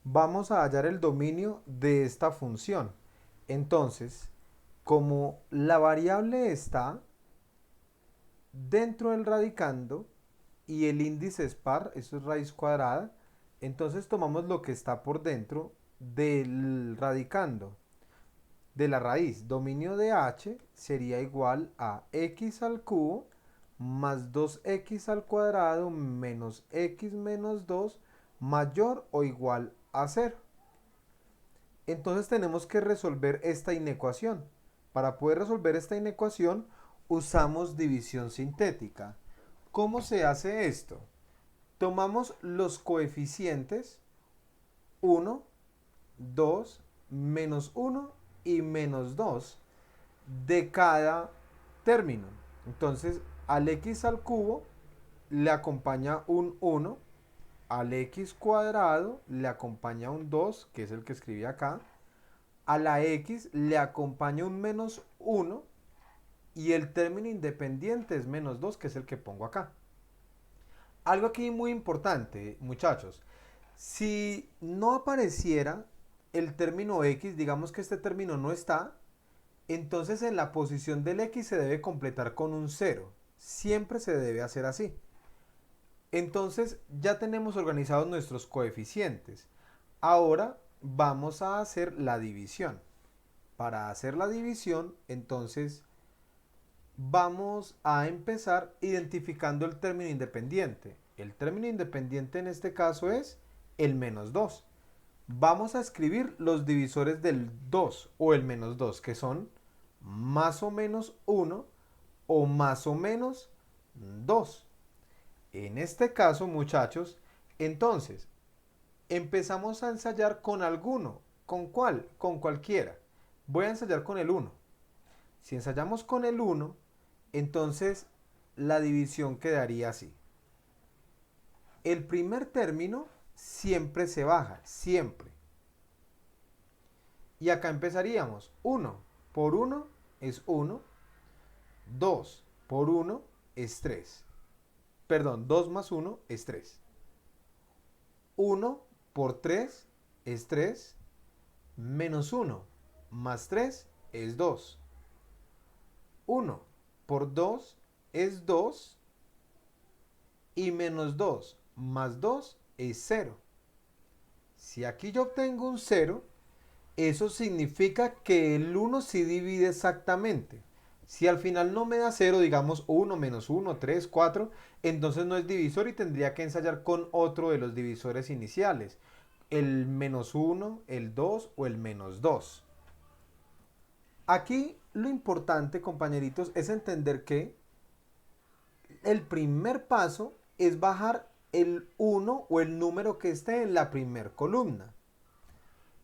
vamos a hallar el dominio de esta función. Entonces, como la variable está dentro del radicando y el índice es par, eso es raíz cuadrada, entonces tomamos lo que está por dentro del radicando de la raíz. Dominio de h sería igual a x al cubo más 2x al cuadrado menos x menos 2 mayor o igual a cero. Entonces tenemos que resolver esta inecuación. Para poder resolver esta inecuación usamos división sintética. ¿Cómo se hace esto? Tomamos los coeficientes 1, 2, menos 1 y menos 2 de cada término. Entonces al x al cubo le acompaña un 1, al x cuadrado le acompaña un 2, que es el que escribí acá, a la x le acompaña un menos 1 y el término independiente es menos 2, que es el que pongo acá. Algo aquí muy importante, muchachos. Si no apareciera el término x, digamos que este término no está, entonces en la posición del x se debe completar con un 0. Siempre se debe hacer así. Entonces ya tenemos organizados nuestros coeficientes. Ahora vamos a hacer la división. Para hacer la división, entonces vamos a empezar identificando el término independiente. El término independiente en este caso es el menos 2. Vamos a escribir los divisores del 2 o el menos 2, que son más o menos 1 o más o menos 2. En este caso, muchachos, entonces empezamos a ensayar con alguno. ¿Con cuál? Con cualquiera. Voy a ensayar con el 1. Si ensayamos con el 1, entonces la división quedaría así. El primer término siempre se baja, siempre. Y acá empezaríamos. 1 por 1 es 1. 2 por 1 es 3. Perdón, 2 más 1 es 3. 1 por 3 es 3. Menos 1 más 3 es 2. 1 por 2 es 2. Y menos 2 más 2 es 0. Si aquí yo obtengo un 0, eso significa que el 1 sí divide exactamente. Si al final no me da 0, digamos 1 menos 1, 3, 4, entonces no es divisor y tendría que ensayar con otro de los divisores iniciales. El menos 1, el 2 o el menos 2. Aquí lo importante, compañeritos, es entender que el primer paso es bajar el 1 o el número que esté en la primer columna.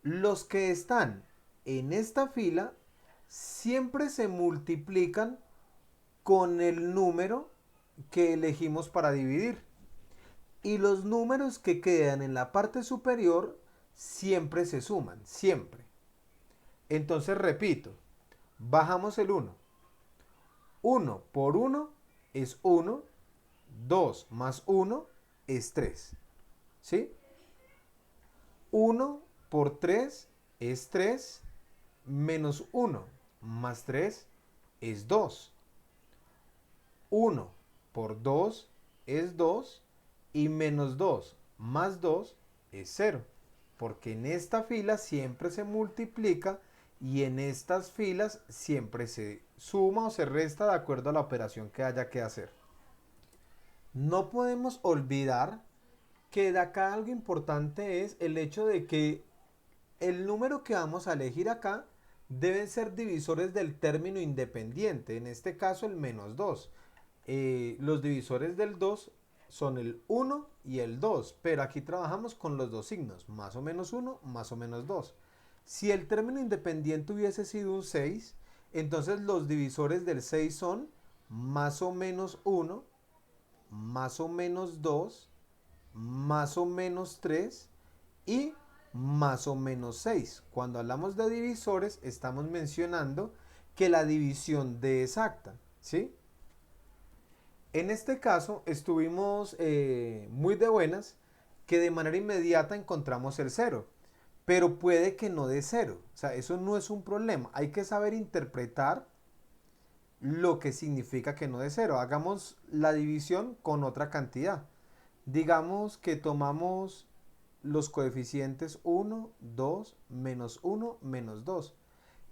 Los que están en esta fila siempre se multiplican con el número que elegimos para dividir. Y los números que quedan en la parte superior siempre se suman, siempre. Entonces repito, bajamos el 1. 1 por 1 es 1. 2 más 1 es 3. ¿Sí? 1 por 3 es 3. Menos 1 más 3 es 2. 1 por 2 es 2. Y menos 2 más 2 es 0. Porque en esta fila siempre se multiplica y en estas filas siempre se suma o se resta de acuerdo a la operación que haya que hacer. No podemos olvidar que de acá algo importante es el hecho de que el número que vamos a elegir acá deben ser divisores del término independiente, en este caso el menos 2. Los divisores del 2 son el 1 y el 2, pero aquí trabajamos con los dos signos, más o menos 1, más o menos 2. Si el término independiente hubiese sido un 6, entonces los divisores del 6 son más o menos 1, más o menos 2, más o menos 3 y más o menos 6. Cuando hablamos de divisores estamos mencionando que la división de exacta, ¿sí? En este caso estuvimos muy de buenas que de manera inmediata encontramos el cero, pero puede que no dé cero. O sea, eso no es un problema. Hay que saber interpretar lo que significa que no dé cero. Hagamos la división con otra cantidad. Digamos que tomamos los coeficientes uno, 2, menos uno, menos 2.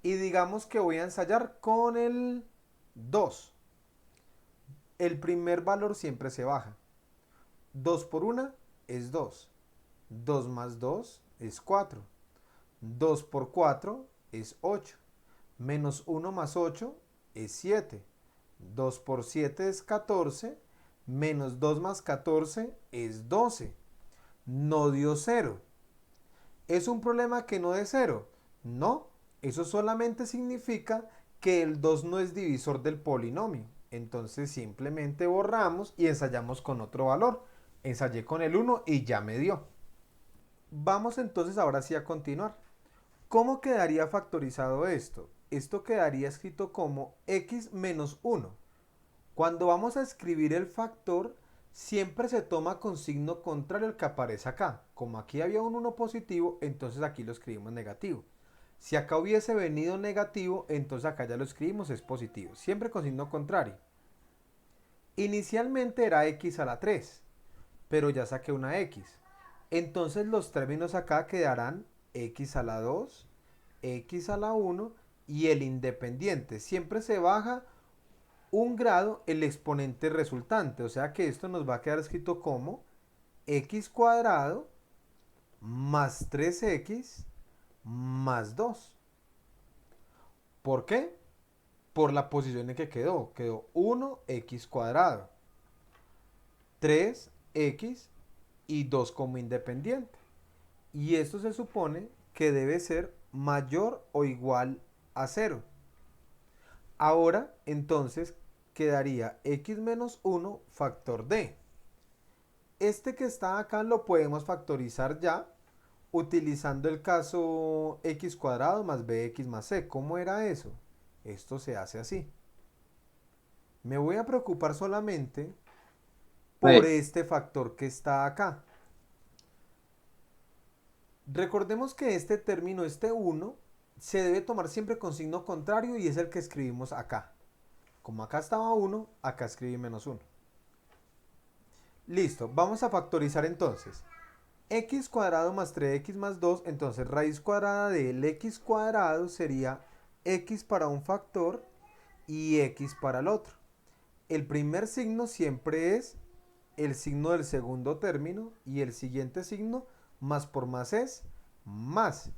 Y digamos que voy a ensayar con el 2. El primer valor siempre se baja. 2 por 1 es 2. 2 más 2 es 4. 2 por 4 es 8. Menos 1 más 8 es 7. 2 por 7 es 14. Menos 2 más 14 es 12. No dio cero. ¿Es un problema que no dé cero? No, eso solamente significa que el 2 no es divisor del polinomio. Entonces simplemente borramos y ensayamos con otro valor. Ensayé con el 1 y ya me dio. Vamos entonces ahora sí a continuar. ¿Cómo quedaría factorizado esto? Esto quedaría escrito como x menos 1. Cuando vamos a escribir el factor, siempre se toma con signo contrario al que aparece acá. Como aquí había un 1 positivo, entonces aquí lo escribimos negativo. Si acá hubiese venido negativo, entonces acá ya lo escribimos, es positivo. Siempre con signo contrario. Inicialmente era x a la 3, pero ya saqué una x. Entonces los términos acá quedarán x a la 2, x a la 1 y el independiente. Siempre se baja un grado el exponente resultante. O sea que esto nos va a quedar escrito como x cuadrado más 3x más 2. ¿Por qué? Por la posición en que quedó. Quedó 1x cuadrado, 3x y 2 como independiente. Y esto se supone que debe ser mayor o igual a 0. Ahora, entonces, quedaría x menos 1 factor d. Este que está acá lo podemos factorizar ya utilizando el caso x cuadrado más bx más c. ¿Cómo era eso? Esto se hace así. Me voy a preocupar solamente por Sí. este factor que está acá. Recordemos que este término, este 1, se debe tomar siempre con signo contrario y es el que escribimos acá. Como acá estaba 1, acá escribí menos 1. Listo, vamos a factorizar entonces. X cuadrado más 3x más 2, entonces raíz cuadrada del x cuadrado sería x para un factor y x para el otro. El primer signo siempre es el signo del segundo término y el siguiente signo más por más es más.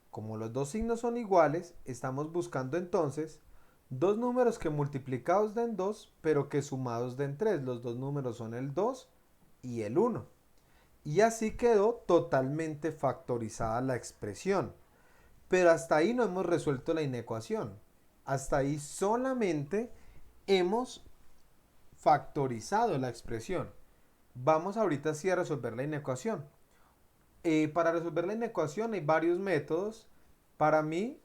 Como los dos signos son iguales, estamos buscando entonces dos números que multiplicados den 2, pero que sumados den 3. Los dos números son el 2 y el 1. Y así quedó totalmente factorizada la expresión. Pero hasta ahí no hemos resuelto la inecuación. Hasta ahí solamente hemos factorizado la expresión. Vamos ahorita sí a resolver la inecuación. Para resolver la inecuación hay varios métodos. Para mí,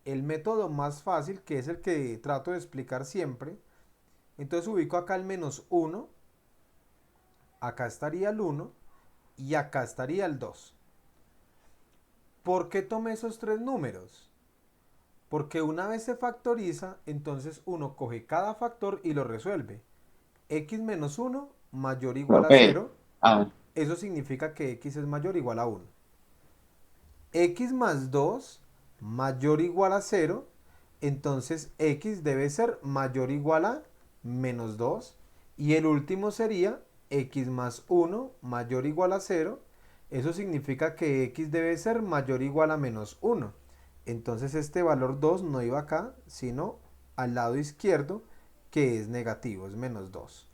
el método más fácil, que es el que trato de explicar siempre, entonces ubico acá el menos 1, acá estaría el 1 y acá estaría el 2. ¿Por qué tomé esos tres números? Porque una vez se factoriza, entonces uno coge cada factor y lo resuelve. X menos 1 mayor o igual a Profe, 0, ah, eso significa que x es mayor o igual a 1. X más 2 mayor o igual a 0, entonces x debe ser mayor o igual a menos 2. Y el último sería x más 1 mayor o igual a 0. Eso significa que x debe ser mayor o igual a menos 1. Entonces este valor 2 no iba acá, sino al lado izquierdo, que es negativo, es menos 2.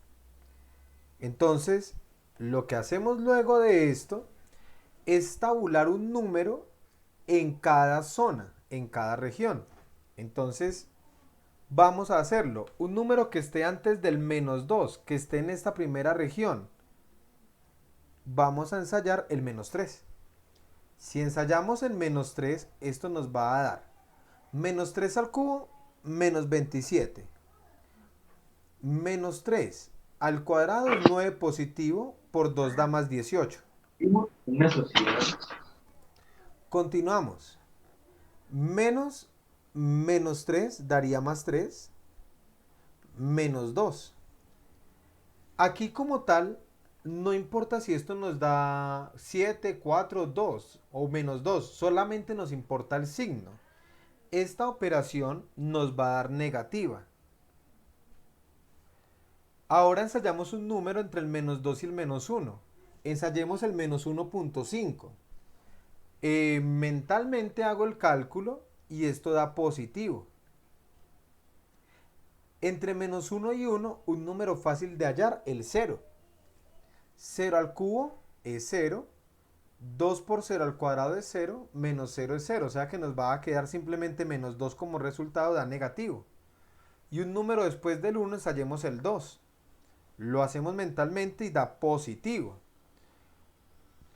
Entonces, lo que hacemos luego de esto es tabular un número en cada zona, en cada región. Entonces, vamos a hacerlo. Un número que esté antes del menos 2, que esté en esta primera región. Vamos a ensayar el menos 3. Si ensayamos el menos 3, esto nos va a dar menos 3 al cubo, menos 27. Menos 3 al cuadrado es 9 positivo, por 2 da más 18. Una sociedad. Continuamos. Menos menos 3 daría más 3 menos 2. Aquí como tal, no importa si esto nos da 7 4 2 o menos 2, solamente nos importa el signo. Esta operación nos va a dar negativa. Ahora ensayamos un número entre el menos 2 y el menos 1. Ensayemos el menos 1.5. Mentalmente hago el cálculo y esto da positivo. Entre menos 1 y 1, un número fácil de hallar, el 0. 0 al cubo es 0. 2 por 0 al cuadrado es 0. Menos 0 es 0. O sea que nos va a quedar simplemente menos 2 como resultado, da negativo. Y un número después del 1 ensayemos el 2. Lo hacemos mentalmente y da positivo.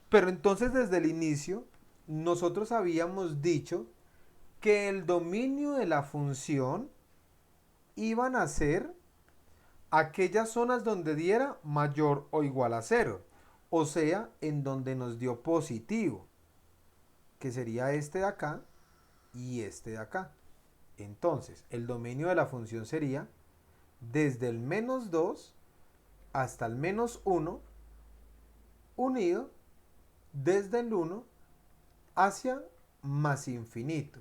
Pero entonces desde el inicio nosotros habíamos dicho que el dominio de la función iban a ser aquellas zonas donde diera mayor o igual a cero. O sea, en donde nos dio positivo, que sería este de acá y este de acá. Entonces, el dominio de la función sería desde el menos 2 hasta el menos 1 unido desde el 1 hacia más infinito.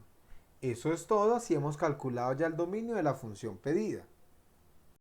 Eso es todo, así hemos calculado ya el dominio de la función pedida.